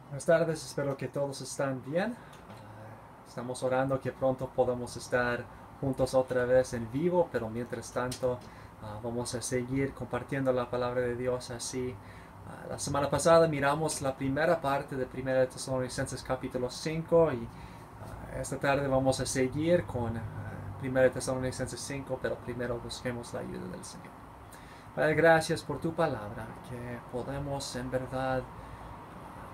Buenas tardes, espero que todos están bien. Estamos orando que pronto podamos estar juntos otra vez en vivo, pero mientras tanto vamos a seguir compartiendo la palabra de Dios así. La semana pasada miramos la primera parte de 1 Tesalonicenses capítulo 5 y esta tarde vamos a seguir con 1 Tesalonicenses 5, pero primero busquemos la ayuda del Señor. Padre, gracias por tu palabra, que podemos en verdad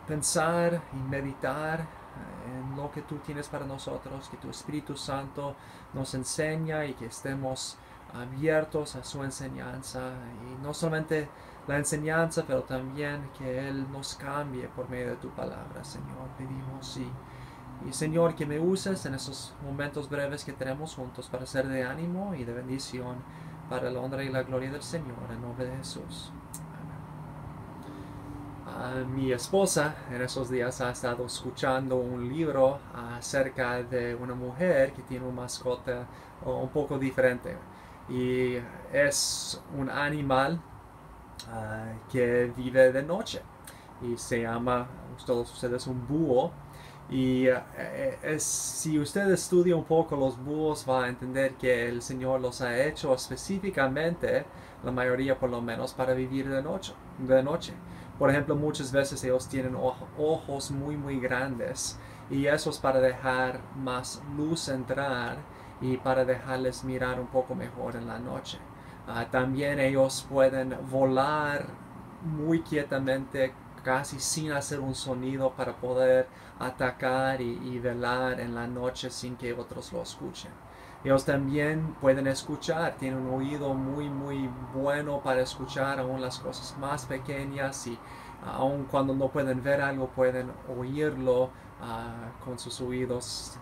pensar y meditar en lo que tú tienes para nosotros, que tu Espíritu Santo nos enseña y que estemos abiertos a su enseñanza, y no solamente la enseñanza, pero también que Él nos cambie por medio de tu palabra, Señor. Pedimos y Señor, que me uses en esos momentos breves que tenemos juntos para ser de ánimo y de bendición para la honra y la gloria del Señor, en nombre de Jesús. Mi esposa en esos días ha estado escuchando un libro acerca de una mujer que tiene una mascota un poco diferente, y es un animal que vive de noche y se llama, todos ustedes, un búho. Y si usted estudia un poco los búhos, va a entender que el Señor los ha hecho específicamente, la mayoría por lo menos, para vivir de noche. Por ejemplo, muchas veces ellos tienen ojos muy muy grandes, y eso es para dejar más luz entrar y para dejarles mirar un poco mejor en la noche. También ellos pueden volar muy quietamente, casi sin hacer un sonido, para poder atacar y velar en la noche sin que otros lo escuchen. Ellos también pueden escuchar, tienen un oído muy muy bueno para escuchar aún las cosas más pequeñas, y aun cuando no pueden ver algo, pueden oírlo con sus oídos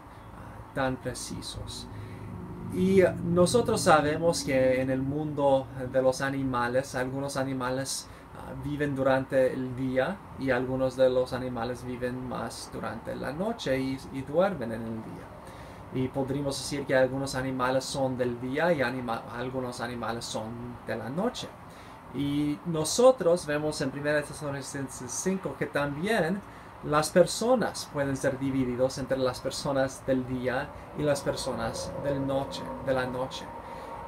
tan precisos. Y nosotros sabemos que en el mundo de los animales, algunos animales viven durante el día, y algunos de los animales viven más durante la noche y duermen en el día. Y podríamos decir que algunos animales son del día y algunos animales son de la noche. Y nosotros vemos en 1 Tesalonicenses 5 que también las personas pueden ser divididos entre las personas del día y las personas de la noche.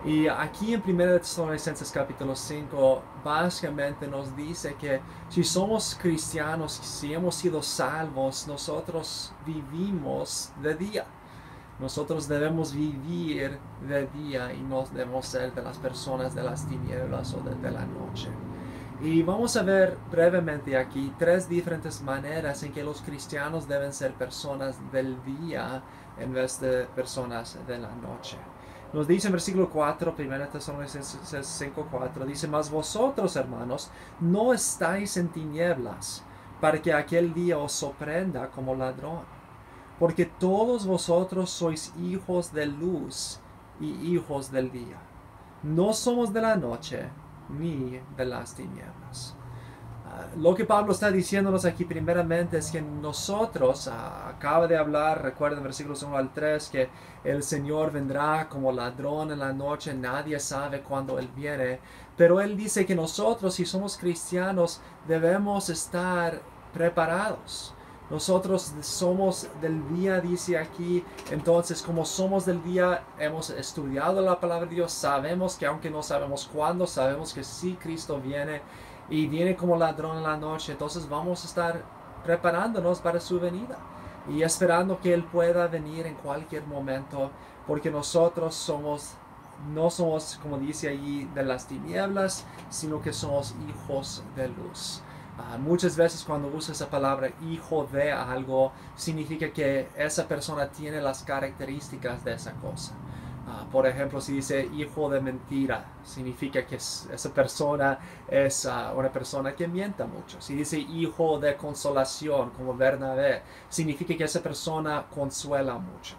Y aquí en 1 Tesalonicenses capítulo 5 básicamente nos dice que si somos cristianos, si hemos sido salvos, nosotros vivimos de día. Nosotros debemos vivir de día y no debemos ser de las personas de las tinieblas o de la noche. Y vamos a ver brevemente aquí tres diferentes maneras en que los cristianos deben ser personas del día en vez de personas de la noche. Nos dice en versículo 4, 1 Tesalonicenses 5:4, dice: mas vosotros, hermanos, no estáis en tinieblas, para que aquel día os sorprenda como ladrón. Porque todos vosotros sois hijos de luz y hijos del día. No somos de la noche ni de las tinieblas. Lo que Pablo está diciéndonos aquí primeramente es que nosotros, acaba de hablar, recuerden versículos 1 al 3, que el Señor vendrá como ladrón en la noche, nadie sabe cuándo Él viene, pero Él dice que nosotros, si somos cristianos, debemos estar preparados. Nosotros somos del día, dice aquí. Entonces, como somos del día, hemos estudiado la palabra de Dios, sabemos que aunque no sabemos cuándo, sabemos que sí, Cristo viene y viene como ladrón en la noche. Entonces vamos a estar preparándonos para su venida y esperando que Él pueda venir en cualquier momento, porque nosotros no somos, como dice allí, de las tinieblas, sino que somos hijos de luz. Muchas veces cuando usa esa palabra hijo de algo, significa que esa persona tiene las características de esa cosa. Por ejemplo, si dice hijo de mentira, significa que esa persona es una persona que mienta mucho. Si dice hijo de consolación, como Bernabé, significa que esa persona consuela mucho.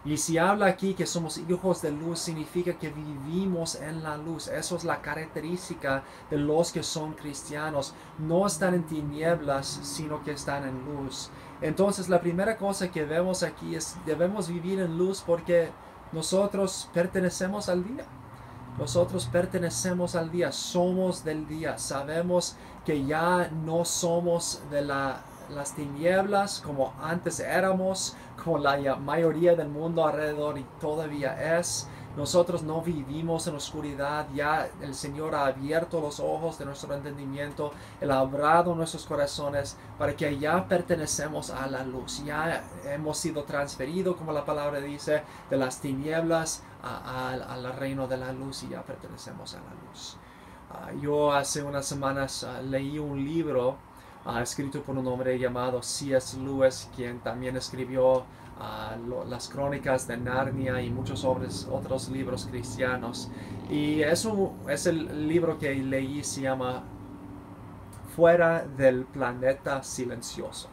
Y si habla aquí que somos hijos de luz, significa que vivimos en la luz. Eso es la característica de los que son cristianos. No están en tinieblas, sino que están en luz. Entonces, la primera cosa que vemos aquí es: debemos vivir en luz porque nosotros pertenecemos al día. Nosotros pertenecemos al día, somos del día. Sabemos que ya no somos de la las tinieblas como antes éramos, como la mayoría del mundo alrededor y todavía es. Nosotros no vivimos en oscuridad, ya el Señor ha abierto los ojos de nuestro entendimiento, Él ha abrado nuestros corazones para que ya pertenecemos a la luz, ya hemos sido transferidos, como la palabra dice, de las tinieblas al reino de la luz y ya pertenecemos a la luz. Yo hace unas semanas leí un libro escrito por un hombre llamado C.S. Lewis, quien también escribió las crónicas de Narnia y muchos otros libros cristianos. Y eso es el libro que leí, se llama Fuera del planeta silencioso.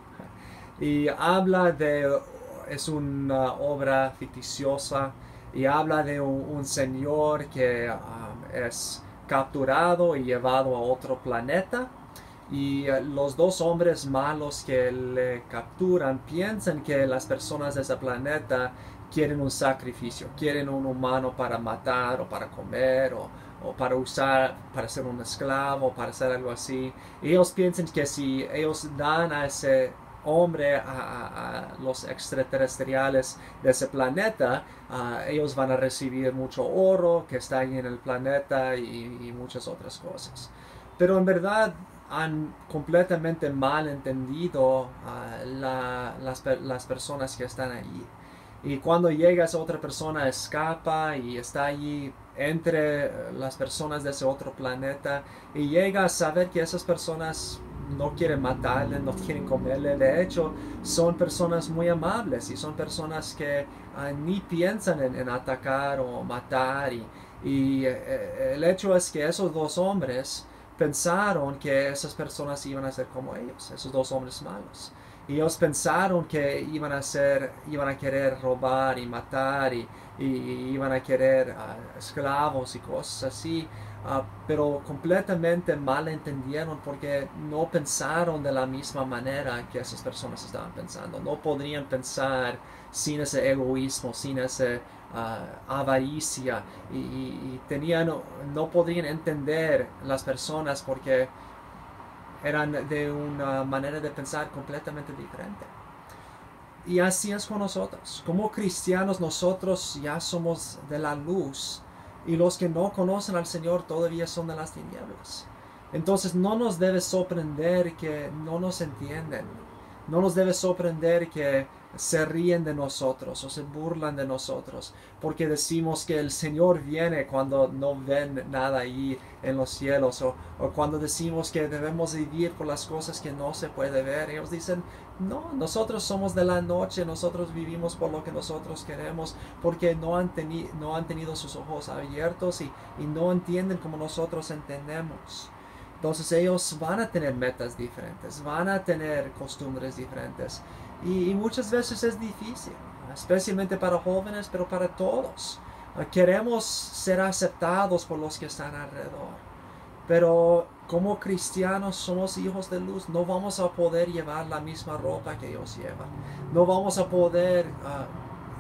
Y es una obra ficticiosa y habla de un señor que es capturado y llevado a otro planeta. Y los dos hombres malos que le capturan piensan que las personas de ese planeta quieren un sacrificio, quieren un humano para matar o para comer o para usar, para ser un esclavo, para hacer algo así. Y ellos piensan que si ellos dan a ese hombre a los extraterrestriales de ese planeta, ellos van a recibir mucho oro que está ahí en el planeta y muchas otras cosas. Pero en verdad han completamente mal entendido las personas que están allí. Y cuando llega esa otra persona, escapa y está allí entre las personas de ese otro planeta y llega a saber que esas personas no quieren matarle, no quieren comerle. De hecho, son personas muy amables y son personas que ni piensan en atacar o matar. Y el hecho es que esos dos hombres pensaron que esas personas iban a ser como ellos, esos dos hombres malos. Y ellos pensaron que iban a querer robar y matar y iban a querer esclavos y cosas así. Pero completamente mal entendieron porque no pensaron de la misma manera que esas personas estaban pensando. No podrían pensar sin ese egoísmo, sin ese avaricia y no podrían entender las personas porque eran de una manera de pensar completamente diferente. Y así es con nosotros. Como cristianos nosotros ya somos de la luz y los que no conocen al Señor todavía son de las tinieblas. Entonces no nos debe sorprender que no nos entienden. No nos debe sorprender que se ríen de nosotros o se burlan de nosotros porque decimos que el Señor viene cuando no ven nada ahí en los cielos o cuando decimos que debemos vivir por las cosas que no se puede ver. Ellos dicen, no, nosotros somos de la noche, nosotros vivimos por lo que nosotros queremos porque no han tenido sus ojos abiertos y no entienden como nosotros entendemos. Entonces ellos van a tener metas diferentes, van a tener costumbres diferentes y muchas veces es difícil, especialmente para jóvenes, pero para todos. Queremos ser aceptados por los que están alrededor, pero como cristianos somos hijos de luz, no vamos a poder llevar la misma ropa que ellos llevan, no vamos a poder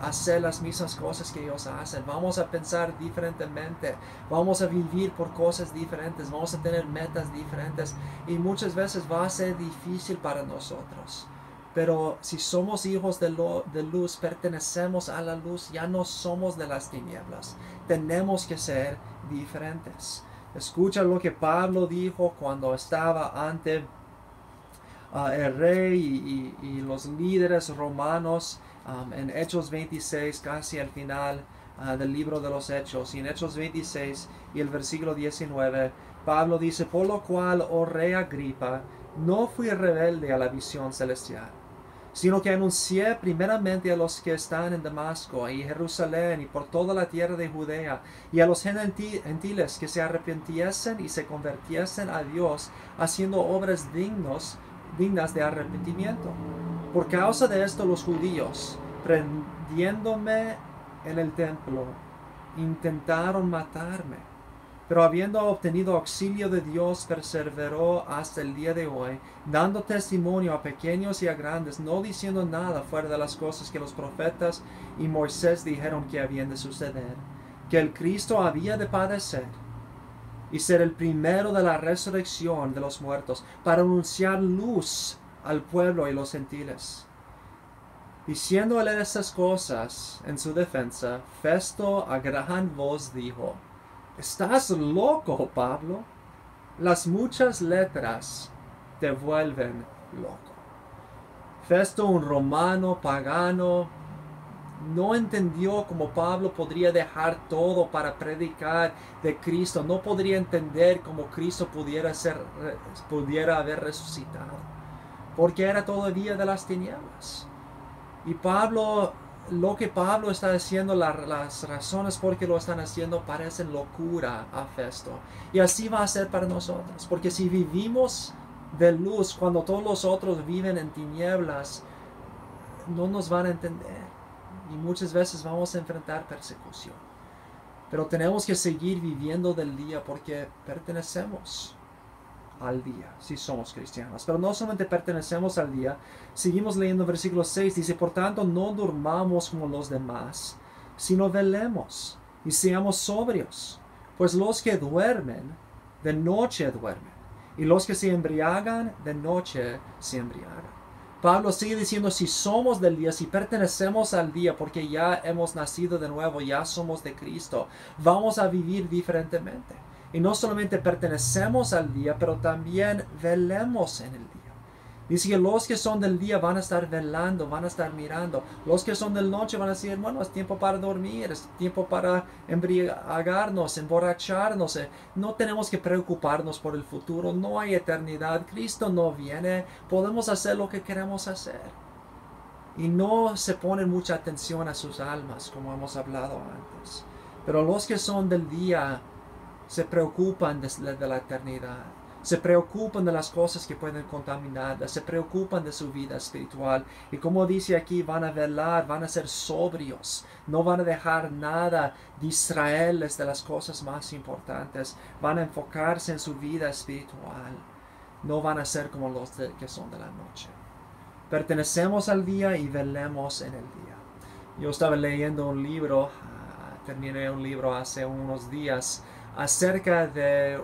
hacer las mismas cosas que ellos hacen, vamos a pensar diferentemente, vamos a vivir por cosas diferentes, vamos a tener metas diferentes y muchas veces va a ser difícil para nosotros. Pero si somos hijos de luz, pertenecemos a la luz, ya no somos de las tinieblas, tenemos que ser diferentes. Escucha lo que Pablo dijo cuando estaba ante el rey y los líderes romanos en Hechos 26, casi al final del libro de los Hechos. Y en Hechos 26 y el versículo 19, Pablo dice, por lo cual, oh rey Agripa, no fui rebelde a la visión celestial, sino que anuncié primeramente a los que están en Damasco y Jerusalén y por toda la tierra de Judea y a los gentiles que se arrepintiesen y se convirtiesen a Dios, haciendo obras dignas de arrepentimiento. Por causa de esto los judíos, prendiéndome en el templo, intentaron matarme, pero habiendo obtenido auxilio de Dios, perseveró hasta el día de hoy, dando testimonio a pequeños y a grandes, no diciendo nada fuera de las cosas que los profetas y Moisés dijeron que habían de suceder, que el Cristo había de padecer y ser el primero de la resurrección de los muertos, para anunciar luz al pueblo y los gentiles. Diciéndole esas cosas en su defensa, Festo a gran voz dijo: ¿Estás loco, Pablo? Las muchas letras te vuelven loco. Festo, un romano pagano, no entendió cómo Pablo podría dejar todo para predicar de Cristo. No podría entender cómo Cristo pudiera haber resucitado, porque era todavía de las tinieblas. Y Pablo, lo que Pablo está haciendo, las razones por que lo están haciendo parecen locura a Festo. Y así va a ser para nosotros, porque si vivimos de luz cuando todos los otros viven en tinieblas, no nos van a entender. Y muchas veces vamos a enfrentar persecución. Pero tenemos que seguir viviendo del día porque pertenecemos al día, si somos cristianos. Pero no solamente pertenecemos al día. Seguimos leyendo versículo 6. Dice: por tanto, no durmamos como los demás, sino velemos y seamos sobrios. Pues los que duermen, de noche duermen, y los que se embriagan, de noche se embriagan. Pablo sigue diciendo: si somos del día, si pertenecemos al día, porque ya hemos nacido de nuevo, ya somos de Cristo, vamos a vivir diferentemente. Y no solamente pertenecemos al día, pero también velemos en el día. Dice que los que son del día van a estar velando, van a estar mirando. Los que son de noche van a decir: bueno, es tiempo para dormir, es tiempo para embriagarnos, emborracharnos. No tenemos que preocuparnos por el futuro, no hay eternidad, Cristo no viene, podemos hacer lo que queremos hacer. Y no se pone mucha atención a sus almas, como hemos hablado antes. Pero los que son del día se preocupan de la eternidad, se preocupan de las cosas que pueden contaminarlas, se preocupan de su vida espiritual. Y como dice aquí, van a velar, van a ser sobrios, no van a dejar nada distraerles de las cosas más importantes, van a enfocarse en su vida espiritual, no van a ser como los que son de la noche. Pertenecemos al día y velemos en el día. Yo estaba leyendo un libro, terminé un libro hace unos días, acerca de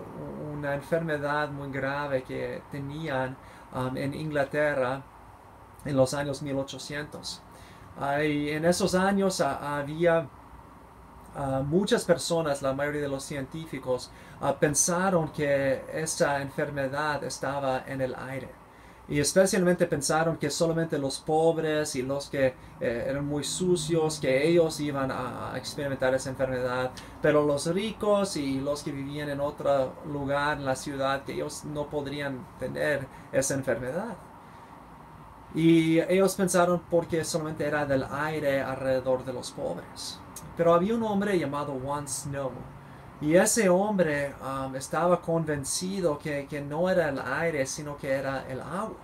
una enfermedad muy grave que tenían en Inglaterra en los años 1800. Y en esos años había muchas personas, la mayoría de los científicos, pensaron que esta enfermedad estaba en el aire. Y especialmente pensaron que solamente los pobres y los que eran muy sucios, que ellos iban a experimentar esa enfermedad. Pero los ricos y los que vivían en otro lugar en la ciudad, que ellos no podrían tener esa enfermedad. Y ellos pensaron porque solamente era del aire alrededor de los pobres. Pero había un hombre llamado John Snow. Y ese hombre estaba convencido que no era el aire, sino que era el agua.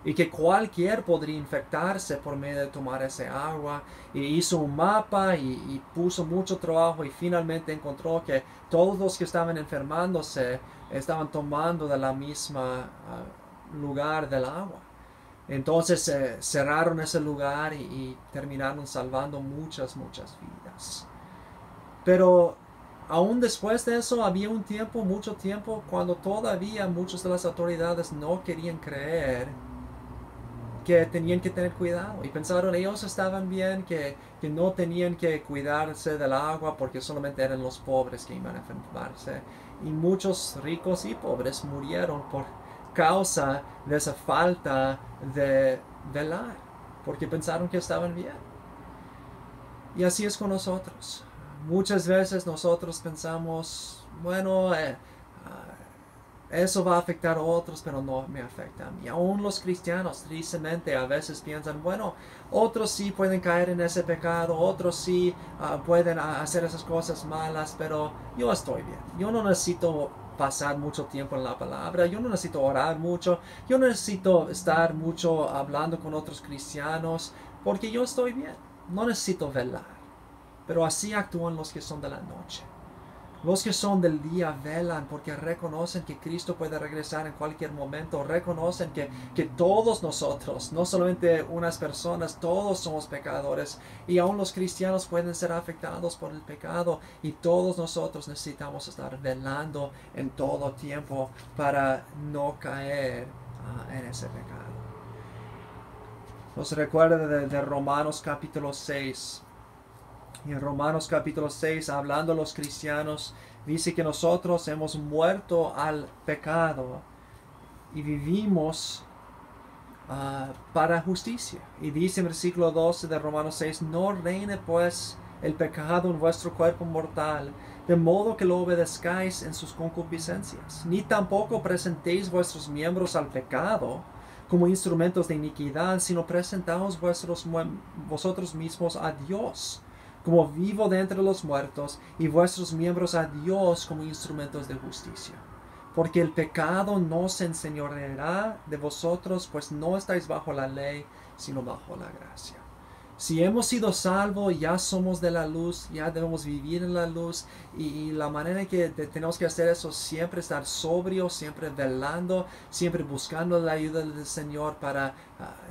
Y que cualquier podría infectarse por medio de tomar ese agua. Y hizo un mapa y puso mucho trabajo y finalmente encontró que todos los que estaban enfermándose estaban tomando de la misma lugar del agua. Entonces cerraron ese lugar y terminaron salvando muchas vidas. Pero aún después de eso había un tiempo, mucho tiempo, cuando todavía muchas de las autoridades no querían creer que tenían que tener cuidado. Y pensaron ellos estaban bien, que no tenían que cuidarse del agua porque solamente eran los pobres que iban a enfermarse. Y muchos ricos y pobres murieron por causa de esa falta de velar, porque pensaron que estaban bien. Y así es con nosotros. Muchas veces nosotros pensamos, bueno, eso va a afectar a otros, pero no me afecta a mí. Aún los cristianos, tristemente, a veces piensan, bueno, otros sí pueden caer en ese pecado, otros sí pueden hacer esas cosas malas, pero yo estoy bien. Yo no necesito pasar mucho tiempo en la palabra, yo no necesito orar mucho, yo no necesito estar mucho hablando con otros cristianos, porque yo estoy bien. No necesito velar. Pero así actúan los que son de la noche. Los que son del día velan porque reconocen que Cristo puede regresar en cualquier momento. Reconocen que todos nosotros, no solamente unas personas, todos somos pecadores. Y aún los cristianos pueden ser afectados por el pecado. Y todos nosotros necesitamos estar velando en todo tiempo para no caer en ese pecado. Nos recuerda de Romanos capítulo 6. Y en Romanos capítulo 6, hablando a los cristianos, dice que nosotros hemos muerto al pecado y vivimos para justicia. Y dice en versículo 12 de Romanos 6, no reine pues el pecado en vuestro cuerpo mortal, de modo que lo obedezcáis en sus concupiscencias, ni tampoco presentéis vuestros miembros al pecado como instrumentos de iniquidad, sino presentaos vosotros mismos a Dios como vivo de entre los muertos, y vuestros miembros a Dios como instrumentos de justicia. Porque el pecado no se enseñoreará de vosotros, pues no estáis bajo la ley, sino bajo la gracia. Si hemos sido salvos, ya somos de la luz, ya debemos vivir en la luz, y la manera en que tenemos que hacer eso, siempre estar sobrios, siempre velando, siempre buscando la ayuda del Señor para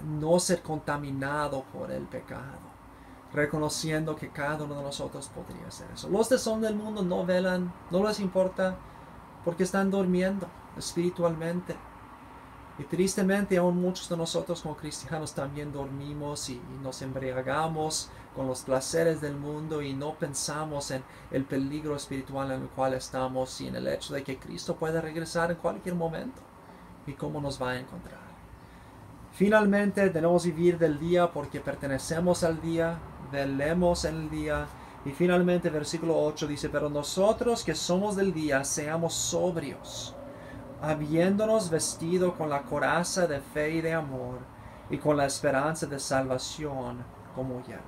no ser contaminado por el pecado, reconociendo que cada uno de nosotros podría hacer eso. Los que son del mundo no velan, no les importa, porque están durmiendo espiritualmente. Y tristemente aún muchos de nosotros como cristianos también dormimos y nos embriagamos con los placeres del mundo y no pensamos en el peligro espiritual en el cual estamos y en el hecho de que Cristo puede regresar en cualquier momento y cómo nos va a encontrar. Finalmente debemos vivir del día porque pertenecemos al día, velemos en el día. Y finalmente versículo 8 dice, pero nosotros que somos del día, seamos sobrios, habiéndonos vestido con la coraza de fe y de amor, y con la esperanza de salvación como yelmo.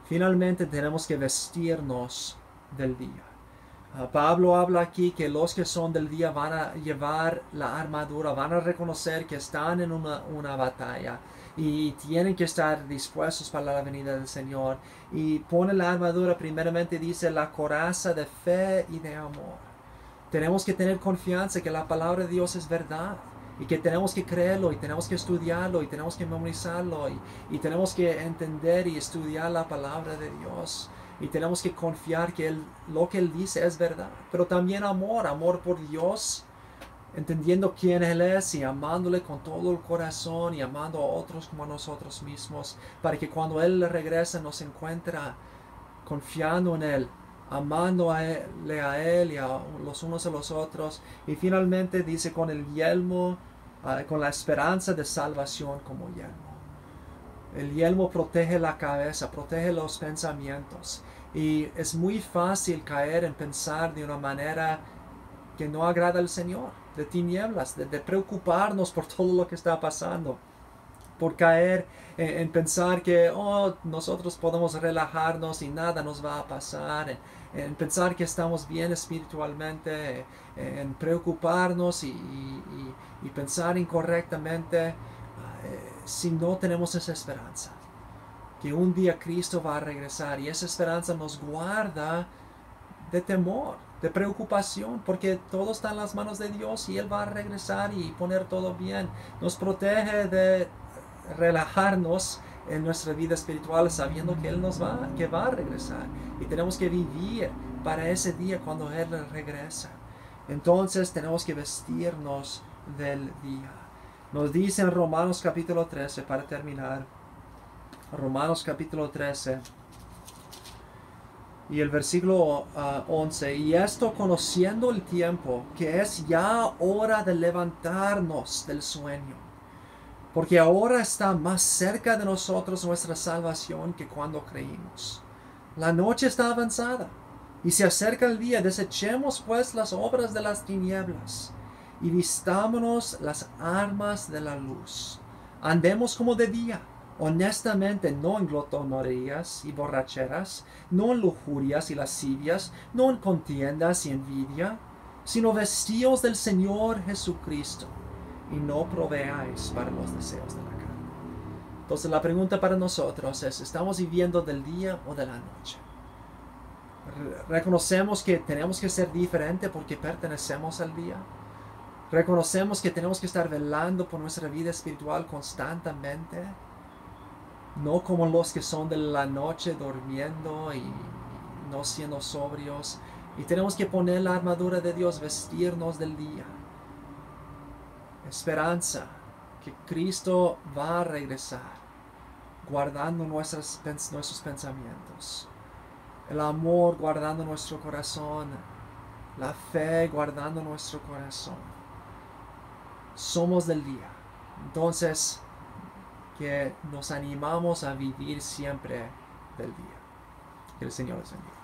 Finalmente tenemos que vestirnos del día. Pablo habla aquí que los que son del día van a llevar la armadura, van a reconocer que están en una batalla y tienen que estar dispuestos para la venida del Señor. Y pone la armadura, primeramente dice la coraza de fe y de amor. Tenemos que tener confianza que la palabra de Dios es verdad y que tenemos que creerlo y tenemos que estudiarlo y tenemos que memorizarlo y tenemos que entender y estudiar la palabra de Dios. Y tenemos que confiar que lo que Él dice es verdad. Pero también amor por Dios, entendiendo quién Él es y amándole con todo el corazón y amando a otros como a nosotros mismos, para que cuando Él regrese nos encuentra confiando en Él, amándole a Él y a los unos a los otros. Y finalmente dice con el yelmo, con la esperanza de salvación como yelmo. El yelmo protege la cabeza, protege los pensamientos. Y es muy fácil caer en pensar de una manera que no agrada al Señor, de tinieblas, de preocuparnos por todo lo que está pasando. Por caer en pensar que nosotros podemos relajarnos y nada nos va a pasar. En pensar que estamos bien espiritualmente. En preocuparnos y pensar incorrectamente. Si no tenemos esa esperanza, que un día Cristo va a regresar, y esa esperanza nos guarda de temor, de preocupación, porque todo está en las manos de Dios y Él va a regresar y poner todo bien. Nos protege de relajarnos en nuestra vida espiritual sabiendo que Él va a regresar, y tenemos que vivir para ese día cuando Él regresa. Entonces tenemos que vestirnos del día. Nos dice en Romanos capítulo 13, para terminar, Romanos capítulo 13 y el versículo 11, y esto conociendo el tiempo, que es ya hora de levantarnos del sueño, porque ahora está más cerca de nosotros nuestra salvación que cuando creímos. La noche está avanzada y se acerca el día. Desechemos pues las obras de las tinieblas y vistámonos las armas de la luz. Andemos como de día, honestamente, no en glotonerías y borracheras, no en lujurias y lascivias, no en contiendas y envidia, sino vestíos del Señor Jesucristo, y no proveáis para los deseos de la carne. Entonces la pregunta para nosotros es, ¿estamos viviendo del día o de la noche? Reconocemos que tenemos que ser diferente porque pertenecemos al día. Reconocemos que tenemos que estar velando por nuestra vida espiritual constantemente, no como los que son de la noche durmiendo y no siendo sobrios. Y tenemos que poner la armadura de Dios, vestirnos del día. Esperanza que Cristo va a regresar guardando nuestros pensamientos, el amor guardando nuestro corazón, la fe guardando nuestro corazón. Somos del día. Entonces, que nos animamos a vivir siempre del día. Que el Señor les bendiga.